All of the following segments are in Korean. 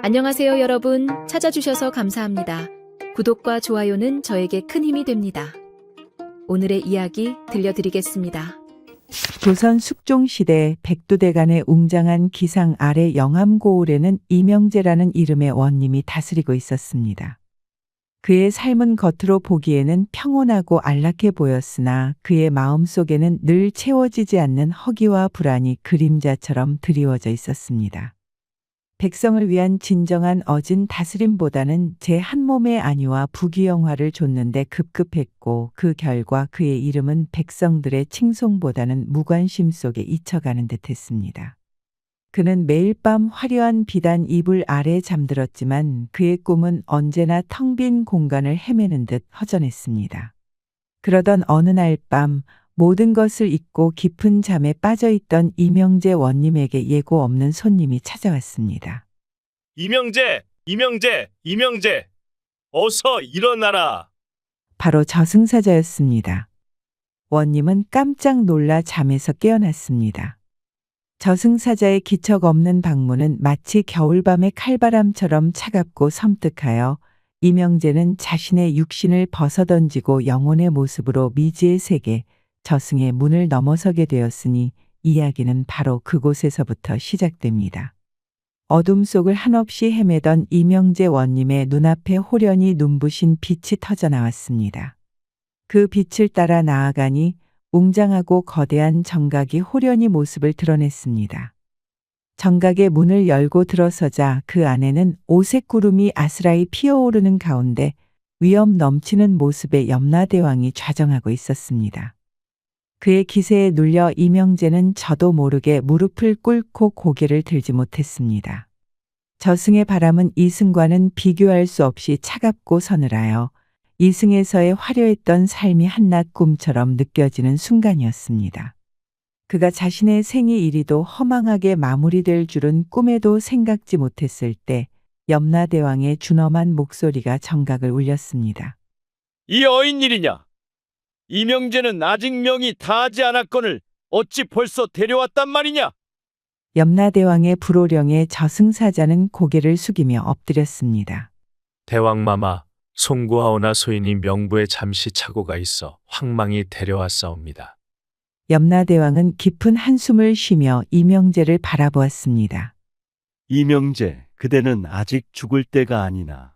안녕하세요, 여러분. 찾아주셔서 감사합니다. 구독과 좋아요는 저에게 큰 힘이 됩니다. 오늘의 이야기 들려드리겠습니다. 조선 숙종시대 백두대간의 웅장한 기상 아래 영암고을에는 이명제라는 이름의 원님이 다스리고 있었습니다. 그의 삶은 겉으로 보기에는 평온하고 안락해 보였으나 그의 마음속에는 늘 채워지지 않는 허기와 불안이 그림자처럼 드리워져 있었습니다. 백성을 위한 진정한 어진 다스림보다는 제 한 몸의 안위와 부귀영화를 좇는데 급급했고 그 결과 그의 이름은 백성들의 칭송보다는 무관심 속에 잊혀가는 듯했습니다. 그는 매일 밤 화려한 비단 이불 아래 잠들었지만 그의 꿈은 언제나 텅 빈 공간을 헤매는 듯 허전했습니다. 그러던 어느 날 밤 모든 것을 잊고 깊은 잠에 빠져있던 이명제 원님에게 예고 없는 손님이 찾아왔습니다. 이명재, 어서 일어나라. 바로 저승사자였습니다. 원님은 깜짝 놀라 잠에서 깨어났습니다. 저승사자의 기척 없는 방문은 마치 겨울밤의 칼바람처럼 차갑고 섬뜩하여 이명재는 자신의 육신을 벗어던지고 영혼의 모습으로 미지의 세계, 저승의 문을 넘어서게 되었으니 이야기는 바로 그곳에서부터 시작됩니다. 어둠 속을 한없이 헤매던 이명재 원님의 눈앞에 호련히 눈부신 빛이 터져 나왔습니다. 그 빛을 따라 나아가니 웅장하고 거대한 정각이 호련히 모습을 드러냈습니다. 정각의 문을 열고 들어서자 그 안에는 오색 구름이 아스라이 피어오르는 가운데 위엄 넘치는 모습의 염라대왕이 좌정하고 있었습니다. 그의 기세에 눌려 이명재는 저도 모르게 무릎을 꿇고 고개를 들지 못했습니다. 저승의 바람은 이승과는 비교할 수 없이 차갑고 서늘하여 이승에서의 화려했던 삶이 한낮 꿈처럼 느껴지는 순간이었습니다. 그가 자신의 생이 이리도 허망하게 마무리될 줄은 꿈에도 생각지 못했을 때 염라대왕의 준엄한 목소리가 정각을 울렸습니다. 이 어인일이냐? 이명재는 아직 명이 다하지 않았거늘 어찌 벌써 데려왔단 말이냐? 염라대왕의 불호령에 저승사자는 고개를 숙이며 엎드렸습니다. 대왕마마, 송구하오나 소인이 명부에 잠시 착오가 있어 황망히 데려왔사옵니다. 염라대왕은 깊은 한숨을 쉬며 이명재를 바라보았습니다. 이명재, 그대는 아직 죽을 때가 아니나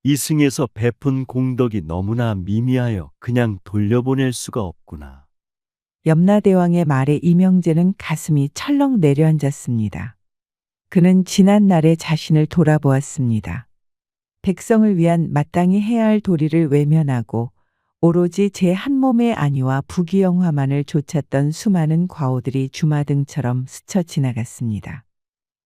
이승에서 베푼 공덕이 너무나 미미하여 그냥 돌려보낼 수가 없구나. 염라대왕의 말에 이명재는 가슴이 철렁 내려앉았습니다. 그는 지난 날의 자신을 돌아보았습니다. 백성을 위한 마땅히 해야 할 도리를 외면하고 오로지 제 한 몸의 안위와 부귀영화만을 좇았던 수많은 과오들이 주마등처럼 스쳐 지나갔습니다.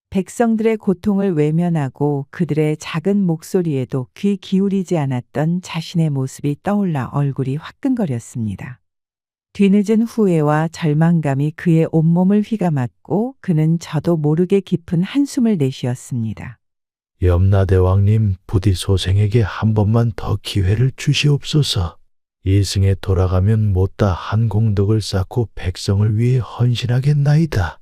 백성들의 고통을 외면하고 그들의 작은 목소리에도 귀 기울이지 않았던 자신의 모습이 떠올라 얼굴이 화끈거렸습니다. 뒤늦은 후회와 절망감이 그의 온몸을 휘감았고 그는 저도 모르게 깊은 한숨을 내쉬었습니다. 염라대왕님, 부디 소생에게 한 번만 더 기회를 주시옵소서. 이승에 돌아가면 못다 한 공덕을 쌓고 백성을 위해 헌신하겠나이다.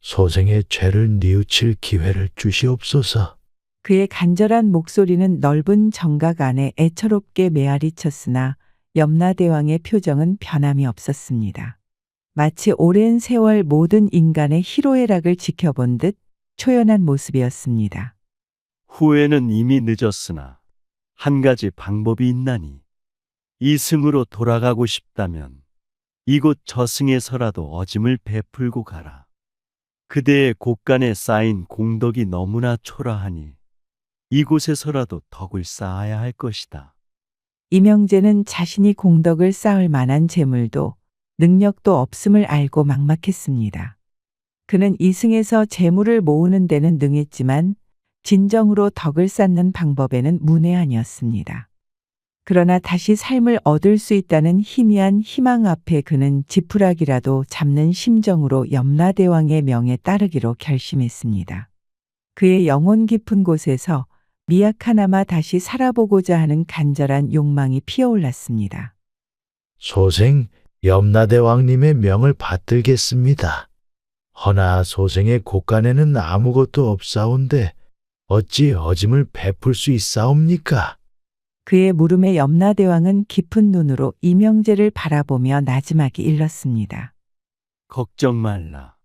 소생의 죄를 뉘우칠 기회를 주시옵소서. 그의 간절한 목소리는 넓은 정각 안에 애처롭게 메아리쳤으나 염라대왕의 표정은 변함이 없었습니다. 마치 오랜 세월 모든 인간의 희로애락을 지켜본 듯 초연한 모습이었습니다. 후회는 이미 늦었으나 한 가지 방법이 있나니 이승으로 돌아가고 싶다면 이곳 저승에서라도 어짐을 베풀고 가라. 그대의 곳간에 쌓인 공덕이 너무나 초라하니 이곳에서라도 덕을 쌓아야 할 것이다. 이명재는 자신이 공덕을 쌓을 만한 재물도 능력도 없음을 알고 막막했습니다. 그는 이승에서 재물을 모으는 데는 능했지만 진정으로 덕을 쌓는 방법에는 문외한이었습니다. 그러나 다시 삶을 얻을 수 있다는 희미한 희망 앞에 그는 지푸라기라도 잡는 심정으로 염라대왕의 명에 따르기로 결심했습니다. 그의 영혼 깊은 곳에서 미약하나마 다시 살아보고자 하는 간절한 욕망이 피어올랐습니다. 소생, 염라대왕님의 명을 받들겠습니다. 허나 소생의 곳간에는 아무것도 없사온데 어찌 어짐을 베풀 수 있사옵니까? 그의 물음에 염라대왕은 깊은 눈으로 이명재를 바라보며 나지막이 일렀습니다. 걱정 말라.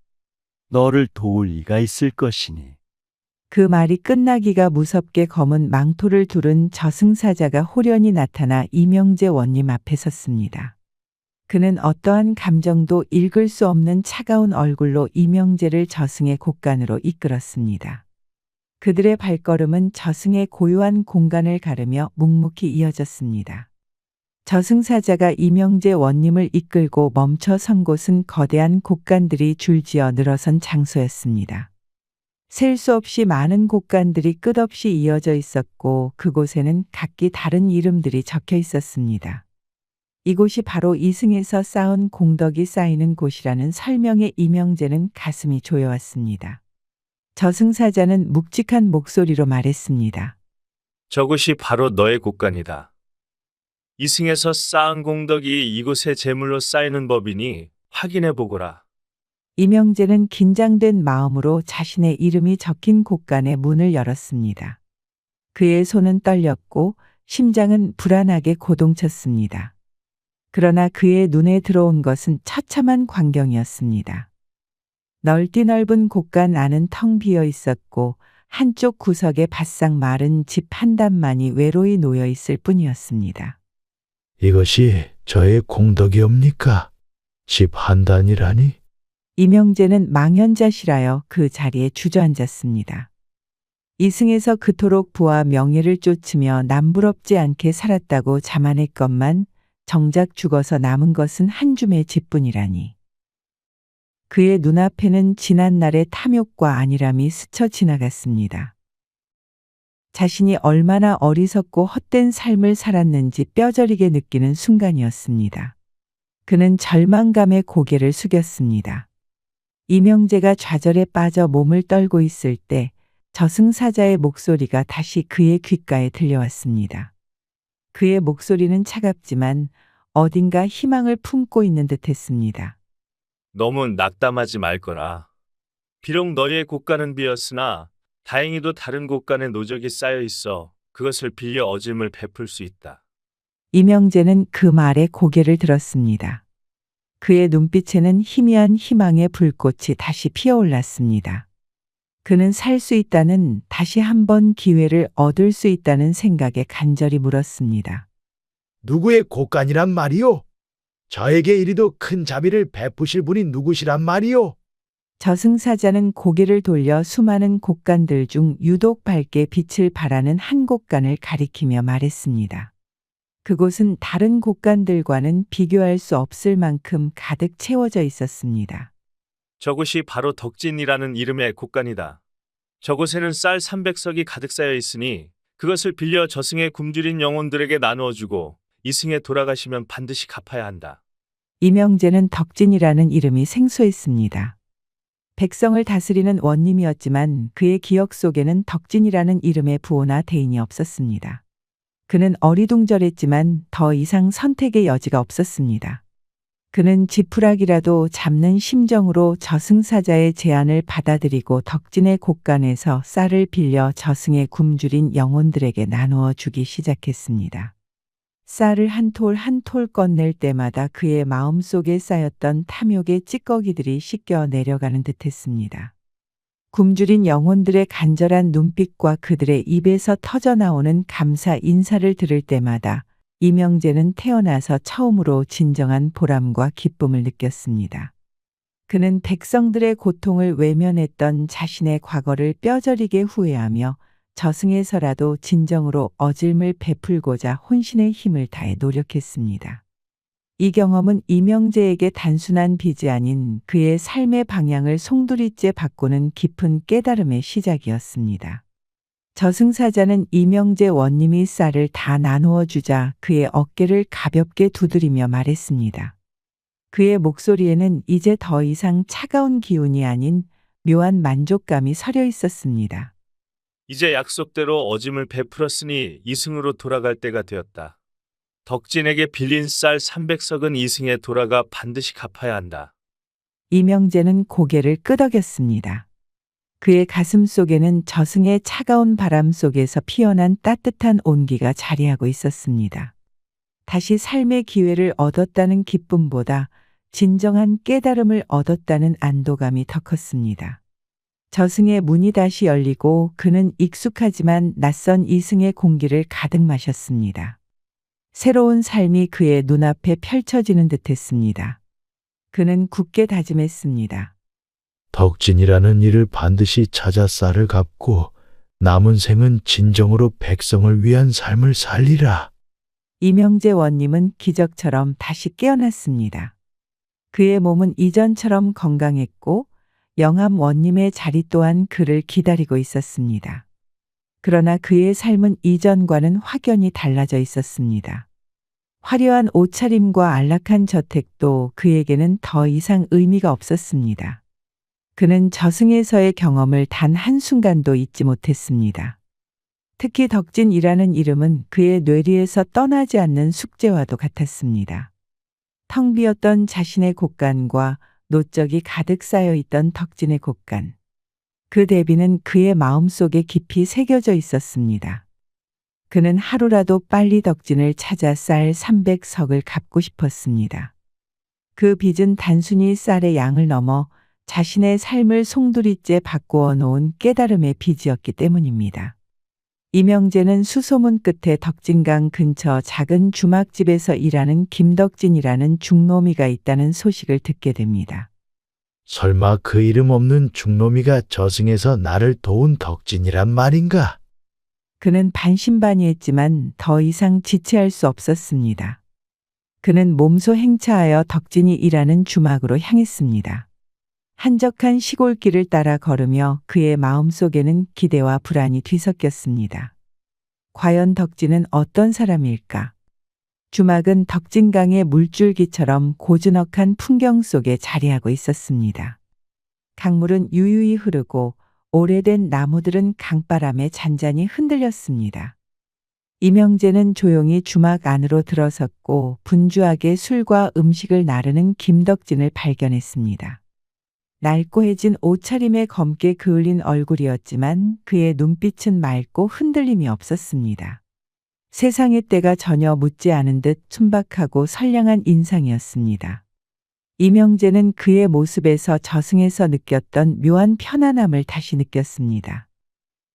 너를 도울 이가 있을 것이니. 그 말이 끝나기가 무섭게 검은 망토를 두른 저승사자가 호련히 나타나 이명재 원님 앞에 섰습니다. 그는 어떠한 감정도 읽을 수 없는 차가운 얼굴로 이명재를 저승의 곳간으로 이끌었습니다. 그들의 발걸음은 저승의 고요한 공간을 가르며 묵묵히 이어졌습니다. 저승사자가 이명재 원님을 이끌고 멈춰 선 곳은 거대한 곡간들이 줄지어 늘어선 장소였습니다. 셀 수 없이 많은 곡간들이 끝없이 이어져 있었고 그곳에는 각기 다른 이름들이 적혀 있었습니다. 이곳이 바로 이승에서 쌓은 공덕이 쌓이는 곳이라는 설명에 이명재는 가슴이 조여왔습니다. 저승사자는 묵직한 목소리로 말했습니다. 저곳이 바로 너의 곳간이다. 이승에서 쌓은 공덕이 이곳의 제물로 쌓이는 법이니 확인해 보거라. 이명재는 긴장된 마음으로 자신의 이름이 적힌 곳간의 문을 열었습니다. 그의 손은 떨렸고 심장은 불안하게 고동쳤습니다. 그러나 그의 눈에 들어온 것은 처참한 광경이었습니다. 넓디 넓은 곳간 안은 텅 비어 있었고 한쪽 구석에 바싹 마른 집 한 단만이 외로이 놓여 있을 뿐이었습니다. 이것이 저의 공덕이옵니까? 집 한 단이라니? 이명재는 망연자실하여 그 자리에 주저앉았습니다. 이승에서 그토록 부와 명예를 쫓으며 남부럽지 않게 살았다고 자만했건만 정작 죽어서 남은 것은 한 줌의 집뿐이라니. 그의 눈앞에는 지난날의 탐욕과 안일함이 스쳐 지나갔습니다. 자신이 얼마나 어리석고 헛된 삶을 살았는지 뼈저리게 느끼는 순간이었습니다. 그는 절망감에 고개를 숙였습니다. 이명재가 좌절에 빠져 몸을 떨고 있을 때 저승사자의 목소리가 다시 그의 귓가에 들려왔습니다. 그의 목소리는 차갑지만 어딘가 희망을 품고 있는 듯했습니다. 너무 낙담하지 말거라. 비록 너의 곳간은 비었으나 다행히도 다른 곳간에 노적이 쌓여 있어 그것을 빌려 어짐을 베풀 수 있다. 이명재는 그 말에 고개를 들었습니다. 그의 눈빛에는 희미한 희망의 불꽃이 다시 피어올랐습니다. 그는 살 수 있다는, 다시 한번 기회를 얻을 수 있다는 생각에 간절히 물었습니다. 누구의 곳간이란 말이오? 저에게 이리도 큰 자비를 베푸실 분이 누구시란 말이오? 저승사자는 고개를 돌려 수많은 곳간들 중 유독 밝게 빛을 발하는 한 곳간을 가리키며 말했습니다. 그곳은 다른 곳간들과는 비교할 수 없을 만큼 가득 채워져 있었습니다. 저곳이 바로 덕진이라는 이름의 곳간이다. 저곳에는 쌀 300석이 가득 쌓여 있으니 그것을 빌려 저승에 굶주린 영혼들에게 나누어 주고 이승에 돌아가시면 반드시 갚아야 한다. 이명재는 덕진이라는 이름이 생소했습니다. 백성을 다스리는 원님이었지만 그의 기억 속에는 덕진이라는 이름의 부호나 대인이 없었습니다. 그는 어리둥절했지만 더 이상 선택의 여지가 없었습니다. 그는 지푸라기라도 잡는 심정으로 저승사자의 제안을 받아들이고 덕진의 곳간에서 쌀을 빌려 저승에 굶주린 영혼들에게 나누어 주기 시작했습니다. 쌀을 한 톨 한 톨 꺼낼 때마다 그의 마음속에 쌓였던 탐욕의 찌꺼기들이 씻겨 내려가는 듯했습니다. 굶주린 영혼들의 간절한 눈빛과 그들의 입에서 터져나오는 감사 인사를 들을 때마다 이명재는 태어나서 처음으로 진정한 보람과 기쁨을 느꼈습니다. 그는 백성들의 고통을 외면했던 자신의 과거를 뼈저리게 후회하며 저승에서라도 진정으로 어질을 베풀고자 혼신의 힘을 다해 노력했습니다. 이 경험은 이명재에게 단순한 빚이 아닌 그의 삶의 방향을 송두리째 바꾸는 깊은 깨달음의 시작이었습니다. 저승사자는 이명재 원님이 쌀을 다 나누어 주자 그의 어깨를 가볍게 두드리며 말했습니다. 그의 목소리에는 이제 더 이상 차가운 기운이 아닌 묘한 만족감이 서려 있었습니다. 이제 약속대로 어짐을 베풀었으니 이승으로 돌아갈 때가 되었다. 덕진에게 빌린 쌀 300석은 이승에 돌아가 반드시 갚아야 한다. 이명재는 고개를 끄덕였습니다. 그의 가슴 속에는 저승의 차가운 바람 속에서 피어난 따뜻한 온기가 자리하고 있었습니다. 다시 삶의 기회를 얻었다는 기쁨보다 진정한 깨달음을 얻었다는 안도감이 더 컸습니다. 저승의 문이 다시 열리고 그는 익숙하지만 낯선 이승의 공기를 가득 마셨습니다. 새로운 삶이 그의 눈앞에 펼쳐지는 듯했습니다. 그는 굳게 다짐했습니다. 덕진이라는 일을 반드시 찾아 쌀을 갚고 남은 생은 진정으로 백성을 위한 삶을 살리라. 이명재 원님은 기적처럼 다시 깨어났습니다. 그의 몸은 이전처럼 건강했고 영암 원님의 자리 또한 그를 기다리고 있었습니다. 그러나 그의 삶은 이전과는 확연히 달라져 있었습니다. 화려한 옷차림과 안락한 저택도 그에게는 더 이상 의미가 없었습니다. 그는 저승에서의 경험을 단 한순간도 잊지 못했습니다. 특히 덕진이라는 이름은 그의 뇌리에서 떠나지 않는 숙제와도 같았습니다. 텅 비었던 자신의 곳간과 노적이 가득 쌓여 있던 덕진의 곳간. 그 대비는 그의 마음속에 깊이 새겨져 있었습니다. 그는 하루라도 빨리 덕진을 찾아 쌀 300석을 갚고 싶었습니다. 그 빚은 단순히 쌀의 양을 넘어 자신의 삶을 송두리째 바꾸어 놓은 깨달음의 빚이었기 때문입니다. 이명재는 수소문 끝에 덕진강 근처 작은 주막집에서 일하는 김덕진이라는 중노미가 있다는 소식을 듣게 됩니다. 설마 그 이름 없는 중노미가 저승에서 나를 도운 덕진이란 말인가? 그는 반신반의했지만 더 이상 지체할 수 없었습니다. 그는 몸소 행차하여 덕진이 일하는 주막으로 향했습니다. 한적한 시골길을 따라 걸으며 그의 마음속에는 기대와 불안이 뒤섞였습니다. 과연 덕진은 어떤 사람일까? 주막은 덕진강의 물줄기처럼 고즈넉한 풍경 속에 자리하고 있었습니다. 강물은 유유히 흐르고 오래된 나무들은 강바람에 잔잔히 흔들렸습니다. 이명재는 조용히 주막 안으로 들어섰고 분주하게 술과 음식을 나르는 김덕진을 발견했습니다. 낡고해진 옷차림에 검게 그을린 얼굴이었지만 그의 눈빛은 맑고 흔들림이 없었습니다. 세상의 때가 전혀 묻지 않은 듯 순박하고 선량한 인상이었습니다. 이명재는 그의 모습에서 저승에서 느꼈던 묘한 편안함을 다시 느꼈습니다.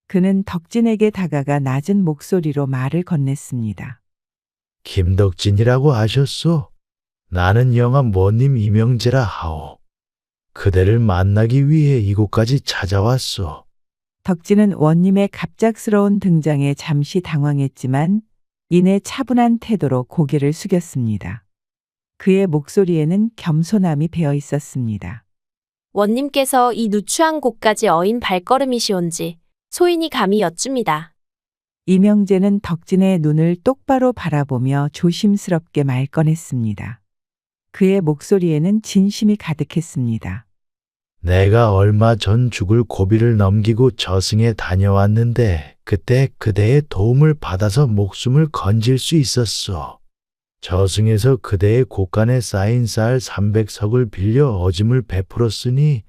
그는 덕진에게 다가가 낮은 목소리로 말을 건넸습니다. 김덕진이라고 하셨소? 나는 영암 원님 이명재라 하오. 그대를 만나기 위해 이곳까지 찾아왔소. 덕진은 원님의 갑작스러운 등장에 잠시 당황했지만 이내 차분한 태도로 고개를 숙였습니다. 그의 목소리에는 겸손함이 배어 있었습니다. 원님께서 이 누추한 곳까지 어인 발걸음이시온지 소인이 감히 여쭙니다. 이명재는 덕진의 눈을 똑바로 바라보며 조심스럽게 말 꺼냈습니다. 그의 목소리에는 진심이 가득했습니다. 내가 얼마 전 죽을 고비를 넘기고 저승에 다녀왔는데 그때 그대의 도움을 받아서 목숨을 건질 수 있었소. 저승에서 그대의 곳간에 쌓인 쌀 300석을 빌려 어짐을 베풀었으니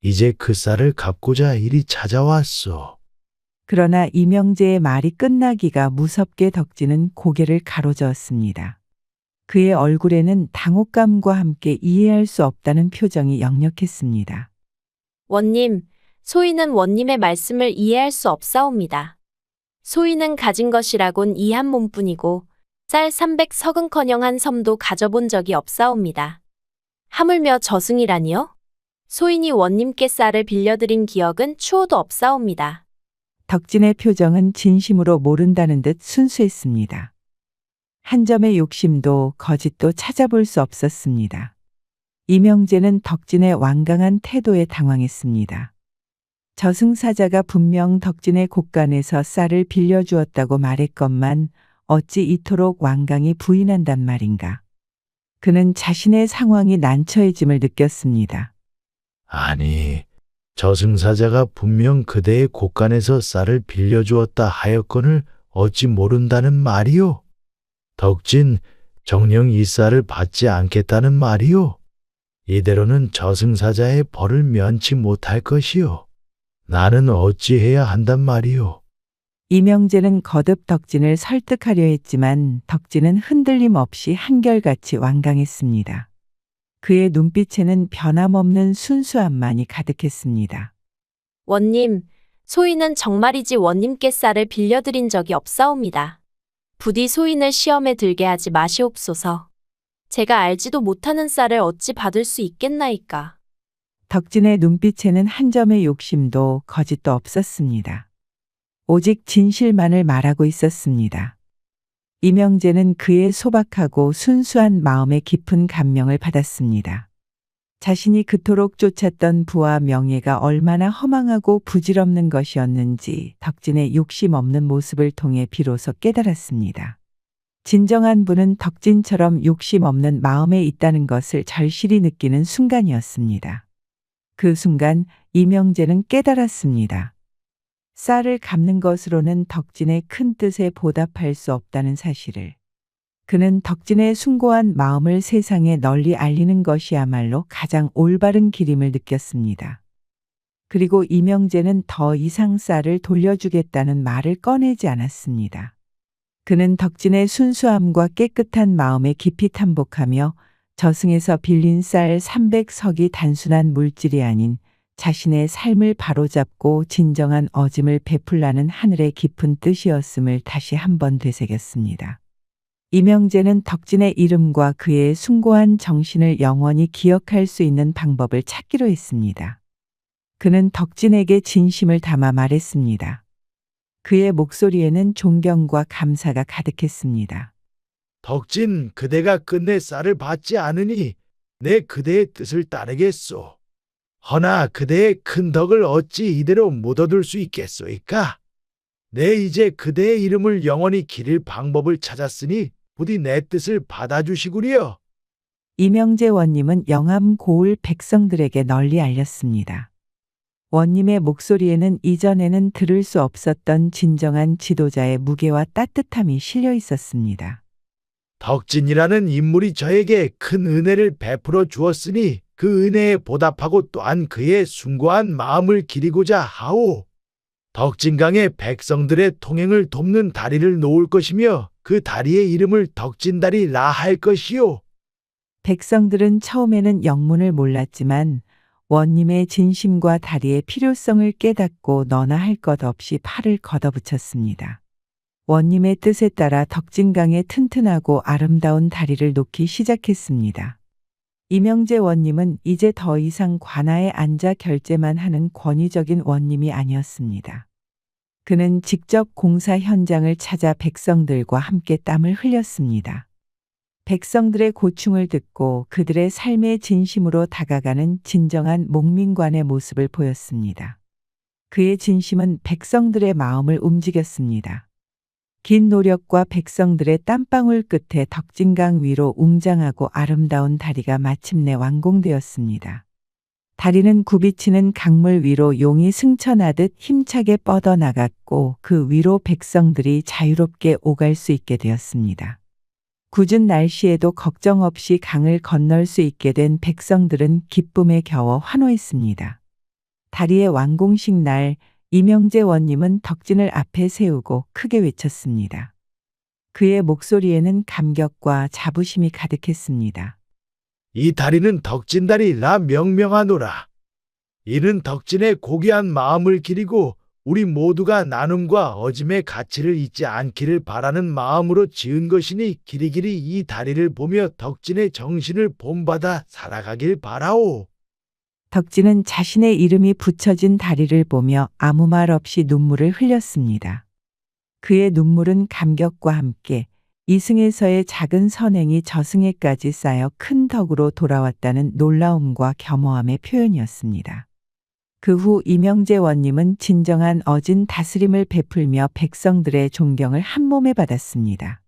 이제 그 쌀을 갚고자 이리 찾아왔소. 그러나 이명재의 말이 끝나기가 무섭게 덕진은 고개를 가로저었습니다. 그의 얼굴에는 당혹감과 함께 이해할 수 없다는 표정이 역력했습니다. 원님, 소인은 원님의 말씀을 이해할 수 없사옵니다. 소인은 가진 것이라곤 이 한 몸뿐이고 쌀 300석은커녕 한 섬도 가져본 적이 없사옵니다. 하물며 저승이라니요? 소인이 원님께 쌀을 빌려드린 기억은 추호도 없사옵니다. 덕진의 표정은 진심으로 모른다는 듯 순수했습니다. 한 점의 욕심도 거짓도 찾아볼 수 없었습니다. 이명재는 덕진의 완강한 태도에 당황했습니다. 저승사자가 분명 덕진의 곳간에서 쌀을 빌려주었다고 말했건만 어찌 이토록 완강히 부인한단 말인가. 그는 자신의 상황이 난처해짐을 느꼈습니다. 아니, 저승사자가 분명 그대의 곳간에서 쌀을 빌려주었다 하였거늘 어찌 모른다는 말이오? 덕진, 정녕 이 쌀을 받지 않겠다는 말이오? 이대로는 저승사자의 벌을 면치 못할 것이오. 나는 어찌해야 한단 말이오. 이명재는 거듭 덕진을 설득하려 했지만 덕진은 흔들림 없이 한결같이 완강했습니다. 그의 눈빛에는 변함없는 순수함만이 가득했습니다. 원님, 소인은 정말이지 원님께 쌀을 빌려드린 적이 없사옵니다. 부디 소인을 시험에 들게 하지 마시옵소서. 제가 알지도 못하는 쌀을 어찌 받을 수 있겠나이까. 덕진의 눈빛에는 한 점의 욕심도 거짓도 없었습니다. 오직 진실만을 말하고 있었습니다. 이명재는 그의 소박하고 순수한 마음에 깊은 감명을 받았습니다. 자신이 그토록 쫓았던 부와 명예가 얼마나 허망하고 부질없는 것이었는지 덕진의 욕심 없는 모습을 통해 비로소 깨달았습니다. 진정한 부는 덕진처럼 욕심 없는 마음에 있다는 것을 절실히 느끼는 순간이었습니다. 그 순간 이명재는 깨달았습니다. 쌀을 갚는 것으로는 덕진의 큰 뜻에 보답할 수 없다는 사실을. 그는 덕진의 숭고한 마음을 세상에 널리 알리는 것이야말로 가장 올바른 길임을 느꼈습니다. 그리고 이명재는 더 이상 쌀을 돌려주겠다는 말을 꺼내지 않았습니다. 그는 덕진의 순수함과 깨끗한 마음에 깊이 탐복하며 저승에서 빌린 쌀 300석이 단순한 물질이 아닌 자신의 삶을 바로잡고 진정한 어짐을 베풀라는 하늘의 깊은 뜻이었음을 다시 한번 되새겼습니다. 이명재는 덕진의 이름과 그의 숭고한 정신을 영원히 기억할 수 있는 방법을 찾기로 했습니다. 그는 덕진에게 진심을 담아 말했습니다. 그의 목소리에는 존경과 감사가 가득했습니다. 덕진, 그대가 끝내 쌀을 받지 않으니 내 그대의 뜻을 따르겠소. 허나 그대의 큰 덕을 어찌 이대로 못 얻을 수 있겠소이까? 내 이제 그대의 이름을 영원히 기릴 방법을 찾았으니 부디 내 뜻을 받아주시구려. 이명재 원님은 영암 고을 백성들에게 널리 알렸습니다. 원님의 목소리에는 이전에는 들을 수 없었던 진정한 지도자의 무게와 따뜻함이 실려 있었습니다. 덕진이라는 인물이 저에게 큰 은혜를 베풀어 주었으니 그 은혜에 보답하고 또한 그의 숭고한 마음을 기리고자 하오. 덕진강의 백성들의 통행을 돕는 다리를 놓을 것이며 그 다리의 이름을 덕진다리라 할 것이요. 백성들은 처음에는 영문을 몰랐지만 원님의 진심과 다리의 필요성을 깨닫고 너나 할 것 없이 팔을 걷어붙였습니다. 원님의 뜻에 따라 덕진강에 튼튼하고 아름다운 다리를 놓기 시작했습니다. 이명재 원님은 이제 더 이상 관아에 앉아 결제만 하는 권위적인 원님이 아니었습니다. 그는 직접 공사 현장을 찾아 백성들과 함께 땀을 흘렸습니다. 백성들의 고충을 듣고 그들의 삶의 진심으로 다가가는 진정한 목민관의 모습을 보였습니다. 그의 진심은 백성들의 마음을 움직였습니다. 긴 노력과 백성들의 땀방울 끝에 덕진강 위로 웅장하고 아름다운 다리가 마침내 완공되었습니다. 다리는 굽이치는 강물 위로 용이 승천하듯 힘차게 뻗어나갔고 그 위로 백성들이 자유롭게 오갈 수 있게 되었습니다. 궂은 날씨에도 걱정 없이 강을 건널 수 있게 된 백성들은 기쁨에 겨워 환호했습니다. 다리의 완공식 날 이명재 원님은 덕진을 앞에 세우고 크게 외쳤습니다. 그의 목소리에는 감격과 자부심이 가득했습니다. 이 다리는 덕진다리라 명명하노라. 이는 덕진의 고귀한 마음을 기리고 우리 모두가 나눔과 어짐의 가치를 잊지 않기를 바라는 마음으로 지은 것이니 길이길이 이 다리를 보며 덕진의 정신을 본받아 살아가길 바라오. 덕진은 자신의 이름이 붙여진 다리를 보며 아무 말 없이 눈물을 흘렸습니다. 그의 눈물은 감격과 함께 이승에서의 작은 선행이 저승에까지 쌓여 큰 덕으로 돌아왔다는 놀라움과 겸허함의 표현이었습니다. 그 후 이명재 원님은 진정한 어진 다스림을 베풀며 백성들의 존경을 한몸에 받았습니다.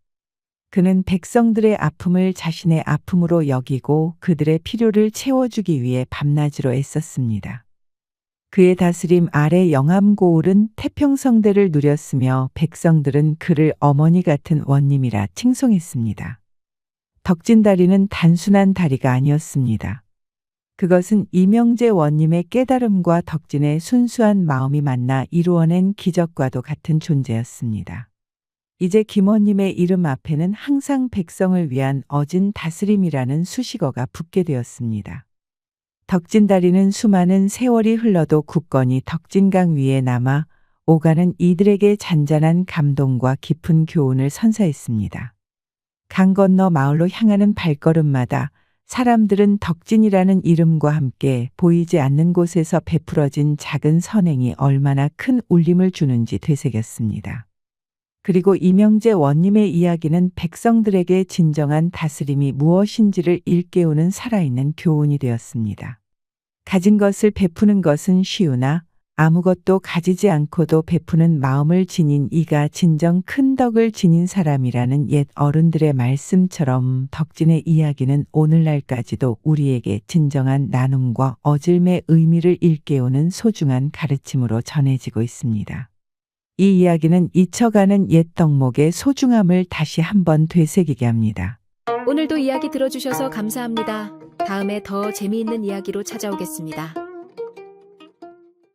그는 백성들의 아픔을 자신의 아픔으로 여기고 그들의 필요를 채워주기 위해 밤낮으로 애썼습니다. 그의 다스림 아래 영암고을은 태평성대를 누렸으며 백성들은 그를 어머니 같은 원님이라 칭송했습니다. 덕진다리는 단순한 다리가 아니었습니다. 그것은 이명재 원님의 깨달음과 덕진의 순수한 마음이 만나 이루어낸 기적과도 같은 존재였습니다. 이제 김원님의 이름 앞에는 항상 백성을 위한 어진 다스림이라는 수식어가 붙게 되었습니다. 덕진다리는 수많은 세월이 흘러도 굳건히 덕진강 위에 남아 오가는 이들에게 잔잔한 감동과 깊은 교훈을 선사했습니다. 강 건너 마을로 향하는 발걸음마다 사람들은 덕진이라는 이름과 함께 보이지 않는 곳에서 베풀어진 작은 선행이 얼마나 큰 울림을 주는지 되새겼습니다. 그리고 이명재 원님의 이야기는 백성들에게 진정한 다스림이 무엇인지를 일깨우는 살아있는 교훈이 되었습니다. 가진 것을 베푸는 것은 쉬우나 아무것도 가지지 않고도 베푸는 마음을 지닌 이가 진정 큰 덕을 지닌 사람이라는 옛 어른들의 말씀처럼 덕진의 이야기는 오늘날까지도 우리에게 진정한 나눔과 어질매의 의미를 일깨우는 소중한 가르침으로 전해지고 있습니다. 이 이야기는 잊혀가는 옛 덕목의 소중함을 다시 한번 되새기게 합니다. 오늘도 이야기 들어주셔서 감사합니다. 다음에 더 재미있는 이야기로 찾아오겠습니다.